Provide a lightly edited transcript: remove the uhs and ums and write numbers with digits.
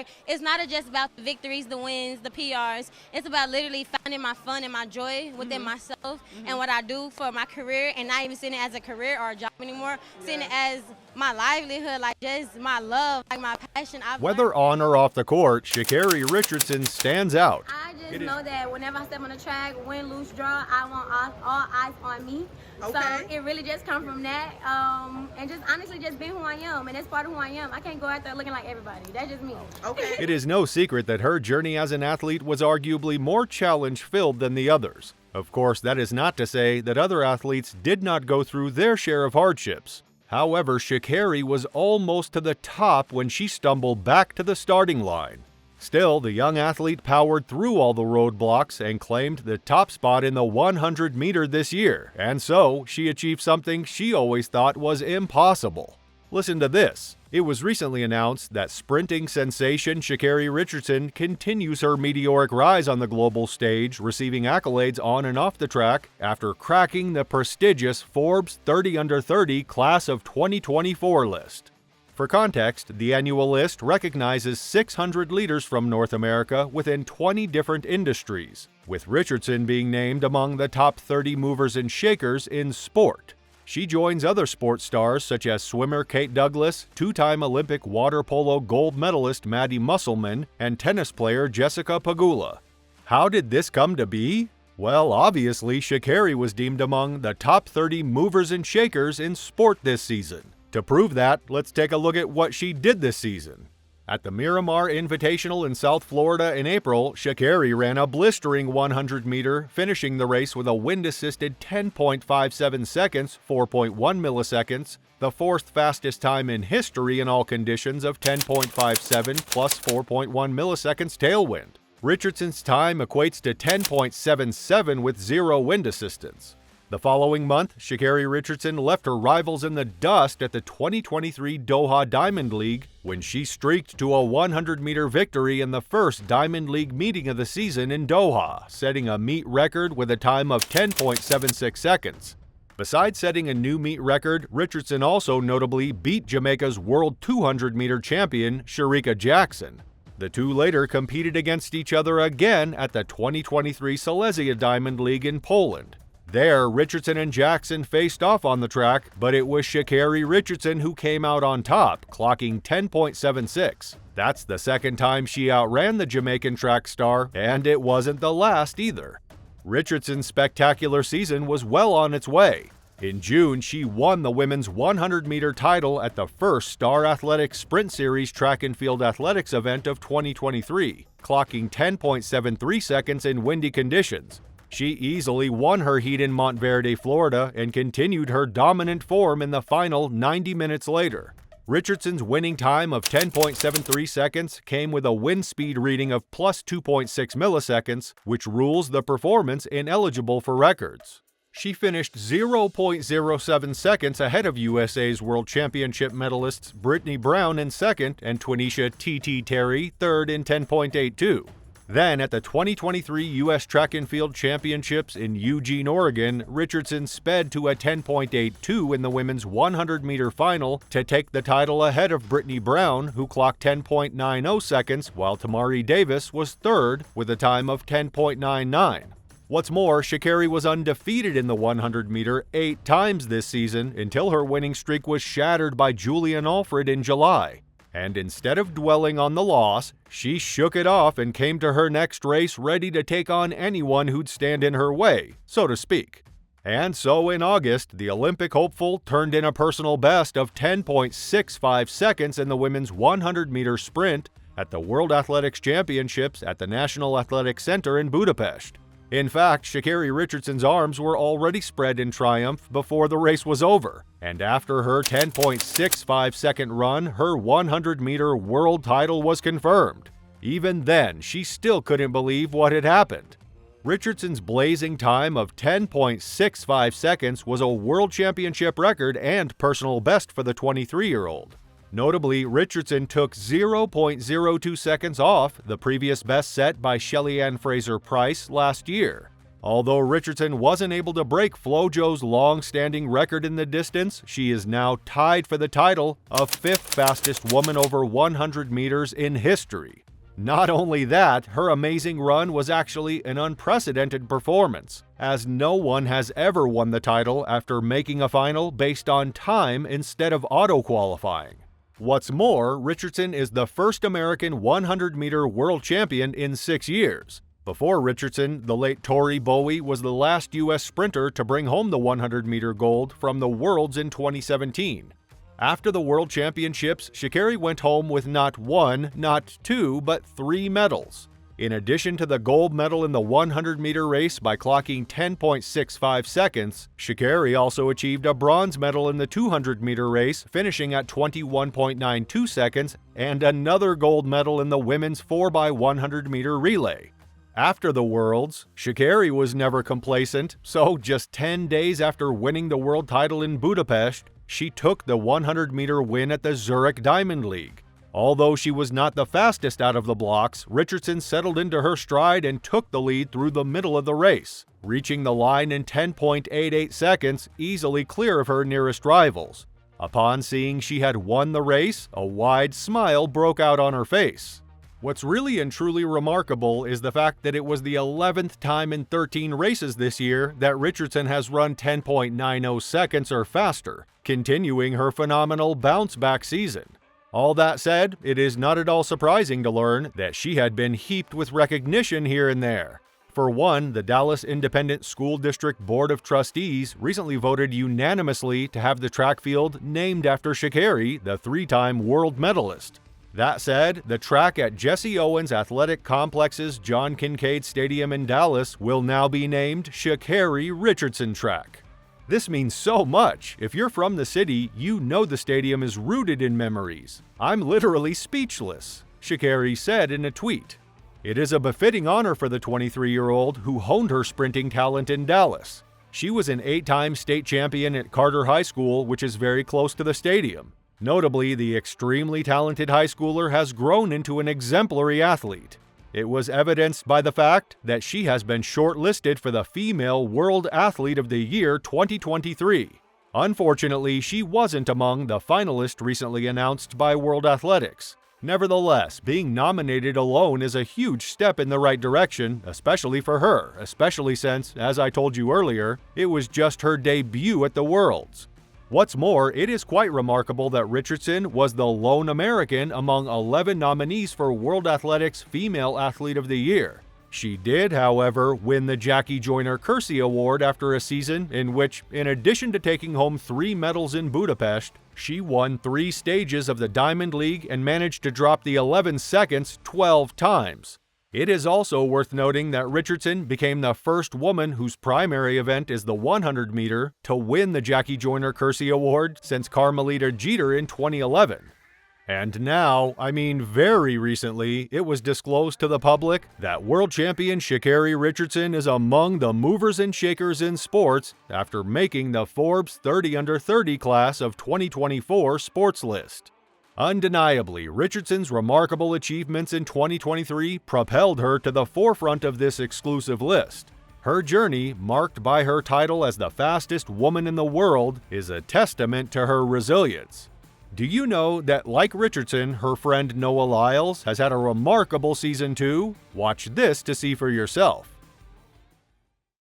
where it's not just about the victories, the wins, the PRs. It's about literally finding my fun and my joy within myself and what I do for my career, and not even seeing it as a career or a job anymore, seeing it as my livelihood, like just my love, like my passion. Whether on or off the court, Sha'Carri Richardson stands out. I just know that whenever I step on the track, win, lose, draw, I want all eyes on me. So it really just comes from that, and just honestly just being who I am, and that's part of who I am. I can't go out there looking like everybody. That's just me. It is no secret that her journey as an athlete was arguably more challenge-filled than the others. Of course, that is not to say that other athletes did not go through their share of hardships. However, Sha'Carri was almost to the top when she stumbled back to the starting line. Still, the young athlete powered through all the roadblocks and claimed the top spot in the 100-meter this year, and so she achieved something she always thought was impossible. Listen to this. It was recently announced that sprinting sensation Sha'Carri Richardson continues her meteoric rise on the global stage, receiving accolades on and off the track after cracking the prestigious Forbes 30 Under 30 Class of 2024 list. For context, the annual list recognizes 600 leaders from North America within 20 different industries, with Richardson being named among the top 30 movers and shakers in sport. She joins other sports stars such as swimmer Kate Douglas, two-time Olympic water polo gold medalist Maddie Musselman, and tennis player Jessica Pegula. How did this come to be? Well, obviously, Sha'Carri was deemed among the top 30 movers and shakers in sport this season. To prove that, let's take a look at what she did this season. At the Miramar Invitational in South Florida in April, Sha'Carri ran a blistering 100-meter, finishing the race with a wind-assisted 10.57 seconds, 4.1 milliseconds, the fourth fastest time in history in all conditions of 10.57 plus 4.1 milliseconds tailwind. Richardson's time equates to 10.77 with zero wind assistance. The following month, Sha'Carri Richardson left her rivals in the dust at the 2023 Doha Diamond League when she streaked to a 100-meter victory in the first Diamond League meeting of the season in Doha, setting a meet record with a time of 10.76 seconds. Besides setting a new meet record, Richardson also notably beat Jamaica's World 200-meter champion, Shericka Jackson. The two later competed against each other again at the 2023 Silesia Diamond League in Poland. There, Richardson and Jackson faced off on the track, but it was Sha'Carri Richardson who came out on top, clocking 10.76. That's the second time she outran the Jamaican track star, and it wasn't the last either. Richardson's spectacular season was well on its way. In June, she won the women's 100-meter title at the first Star Athletics Sprint Series track and field athletics event of 2023, clocking 10.73 seconds in windy conditions. She easily won her heat in Montverde, Florida, and continued her dominant form in the final 90 minutes later. Richardson's winning time of 10.73 seconds came with a wind speed reading of plus 2.6 milliseconds, which rules the performance ineligible for records. She finished 0.07 seconds ahead of USA's World Championship medalists Brittany Brown in second and Twanisha T.T. Terry third in 10.82. Then, at the 2023 U.S. Track and Field Championships in Eugene, Oregon, Richardson sped to a 10.82 in the women's 100-meter final to take the title ahead of Brittany Brown, who clocked 10.90 seconds, while Tamari Davis was third with a time of 10.99. What's more, Sha'Carri was undefeated in the 100-meter 8 times this season until her winning streak was shattered by Julian Alfred in July. And instead of dwelling on the loss, she shook it off and came to her next race ready to take on anyone who'd stand in her way, so to speak. And so in August, the Olympic hopeful turned in a personal best of 10.65 seconds in the women's 100-meter sprint at the World Athletics Championships at the National Athletic Center in Budapest. In fact, Sha'Carri Richardson's arms were already spread in triumph before the race was over, and after her 10.65-second run, her 100-meter world title was confirmed. Even then, she still couldn't believe what had happened. Richardson's blazing time of 10.65 seconds was a world championship record and personal best for the 23-year-old. Notably, Richardson took 0.02 seconds off the previous best set by Shelly Ann Fraser-Price last year. Although Richardson wasn't able to break FloJo's long-standing record in the distance, she is now tied for the title of 5th fastest woman over 100 meters in history. Not only that, her amazing run was actually an unprecedented performance, as no one has ever won the title after making a final based on time instead of auto-qualifying. What's more, Richardson is the first American 100-meter world champion in 6 years. Before Richardson, the late Tori Bowie was the last U.S. sprinter to bring home the 100-meter gold from the Worlds in 2017. After the World Championships, Sha'Carri went home with not 1, not 2, but 3 medals. In addition to the gold medal in the 100-meter race by clocking 10.65 seconds, Sha'Carri also achieved a bronze medal in the 200-meter race, finishing at 21.92 seconds, and another gold medal in the women's 4x100-meter relay. After the Worlds, Sha'Carri was never complacent, so just 10 days after winning the world title in Budapest, she took the 100-meter win at the Zurich Diamond League. Although she was not the fastest out of the blocks, Richardson settled into her stride and took the lead through the middle of the race, reaching the line in 10.88 seconds, easily clear of her nearest rivals. Upon seeing she had won the race, a wide smile broke out on her face. What's really and truly remarkable is the fact that it was the 11th time in 13 races this year that Richardson has run 10.90 seconds or faster, continuing her phenomenal bounce-back season. All that said, it is not at all surprising to learn that she had been heaped with recognition here and there. For one, the Dallas Independent School District Board of Trustees recently voted unanimously to have the track field named after Sha'Carri, the 3-time world medalist. That said, the track at Jesse Owens Athletic Complex's John Kincaid Stadium in Dallas will now be named Sha'Carri Richardson Track. This means so much. If you're from the city, you know the stadium is rooted in memories. I'm literally speechless, Sha'Carri said in a tweet. It is a befitting honor for the 23-year-old who honed her sprinting talent in Dallas. She was an 8-time state champion at Carter High School, which is very close to the stadium. Notably, the extremely talented high schooler has grown into an exemplary athlete. It was evidenced by the fact that she has been shortlisted for the Female World Athlete of the Year 2023. Unfortunately, she wasn't among the finalists recently announced by World Athletics. Nevertheless, being nominated alone is a huge step in the right direction, especially for her, especially since, as I told you earlier, it was just her debut at the Worlds. What's more, it is quite remarkable that Richardson was the lone American among 11 nominees for World Athletics Female Athlete of the Year. She did, however, win the Jackie Joyner-Kersee Award after a season in which, in addition to taking home 3 medals in Budapest, she won 3 stages of the Diamond League and managed to drop the 11 seconds 12 times. It is also worth noting that Richardson became the first woman whose primary event is the 100-meter to win the Jackie Joyner-Kersee Award since Carmelita Jeter in 2011. And now, very recently, it was disclosed to the public that world champion Sha'Carri Richardson is among the movers and shakers in sports after making the Forbes 30 Under 30 class of 2024 sports list. Undeniably, Richardson's remarkable achievements in 2023 propelled her to the forefront of this exclusive list. Her journey, marked by her title as the fastest woman in the world, is a testament to her resilience. Do you know that, like Richardson, her friend Noah Lyles has had a remarkable season too? Watch this to see for yourself.